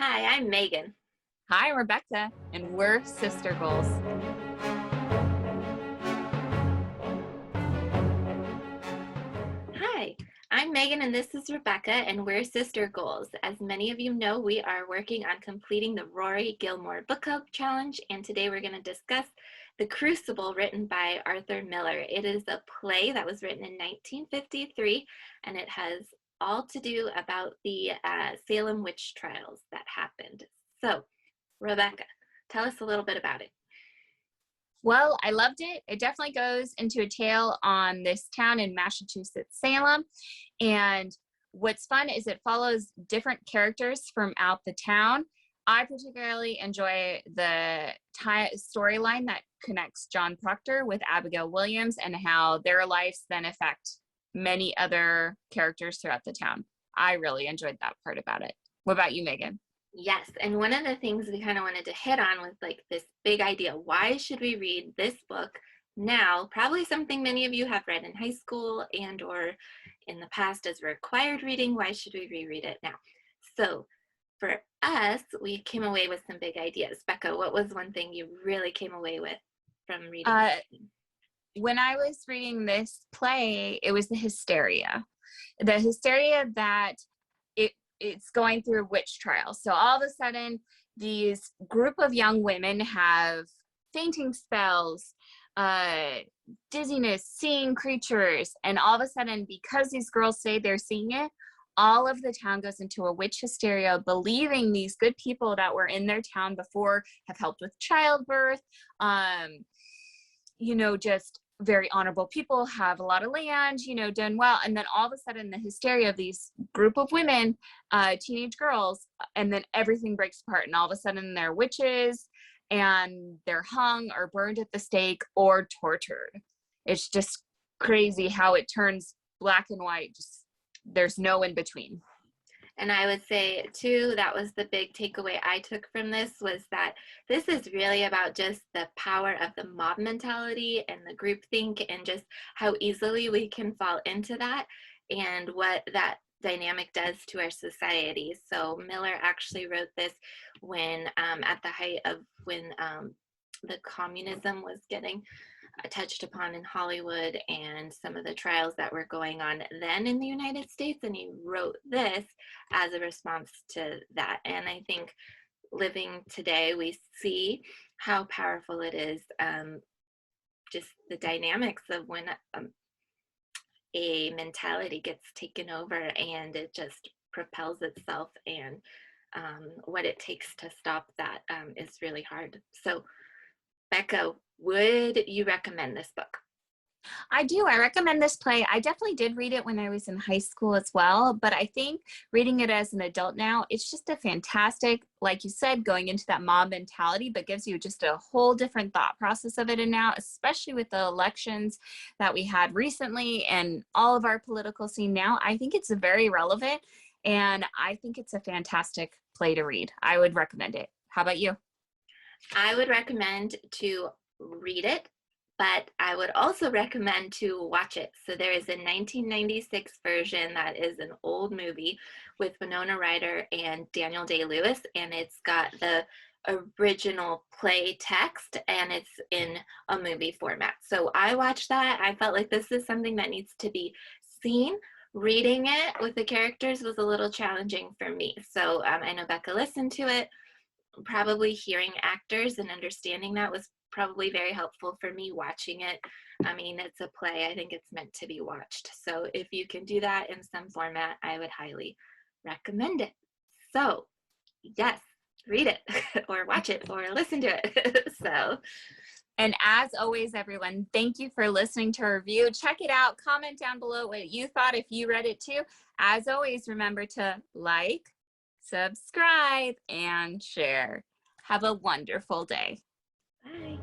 Hi, I'm Megan. Hi, Rebecca, and we're Sister Goals. Hi, I'm Megan and this is Rebecca and we're Sister Goals. As many of you know, we are working on completing the Rory Gilmore Book Club Challenge, and today we're going to discuss The Crucible, written by Arthur Miller. It is a play that was written in 1953 and it has all to do about the Salem witch trials that happened. So, Rebecca, tell us a little bit about it. Well, I loved it. It definitely goes into a tale on this town in Massachusetts, Salem. And what's fun is it follows different characters from out the town. I particularly enjoy the storyline that connects John Proctor with Abigail Williams and how their lives then affect many other characters throughout the town. I really enjoyed that part about it. What about you, Megan? Yes, and one of the things we kind of wanted to hit on was like this big idea. Why should we read this book now? Probably something many of you have read in high school and or in the past as required reading. Why should we reread it now? So for us, we came away with some big ideas. Becca, what was one thing you really came away with from reading? When I was reading this play, it was the hysteria that it's going through a witch trial. So all of a sudden, these group of young women have fainting spells, dizziness, seeing creatures, and all of a sudden, because these girls say they're seeing it, all of the town goes into a witch hysteria, believing these good people that were in their town before have helped with childbirth, just very honorable people, have a lot of land, done well. And then all of a sudden the hysteria of these group of women, teenage girls, and then everything breaks apart. And all of a sudden they're witches and they're hung or burned at the stake or tortured. It's just crazy how it turns black and white. Just there's no in between. And I would say, too, that was the big takeaway I took from this, was that this is really about just the power of the mob mentality and the groupthink and just how easily we can fall into that and what that dynamic does to our society. So Miller actually wrote this when at the height of when the communism was getting touched upon in Hollywood and some of the trials that were going on then in the United States, and he wrote this as a response to that. And I think living today, we see how powerful it is, just the dynamics of when a mentality gets taken over and it just propels itself, and what it takes to stop that is really hard. So Becca, would you recommend this book? I do. I recommend this play. I definitely did read it when I was in high school as well, but I think reading it as an adult now, it's just a fantastic, like you said, going into that mob mentality, but gives you just a whole different thought process of it. And now, especially with the elections that we had recently and all of our political scene now, I think it's very relevant, and I think it's a fantastic play to read. I would recommend it. How about you? I would recommend to read it, but I would also recommend to watch it. So there is a 1996 version that is an old movie with Winona Ryder and Daniel Day-Lewis, and it's got the original play text and it's in a movie format. So I watched that. I felt like this is something that needs to be seen. Reading it with the characters was a little challenging for me. So I know Becca listened to it. Probably hearing actors and understanding that was probably very helpful for me watching it. I mean, it's a play. I think it's meant to be watched. So if you can do that in some format, I would highly recommend it. So yes, read it or watch it or listen to it. And as always, everyone, thank you for listening to our review. Check it out. Comment down below what you thought if you read it too. As always, remember to like, subscribe, and share. Have a wonderful day. Bye.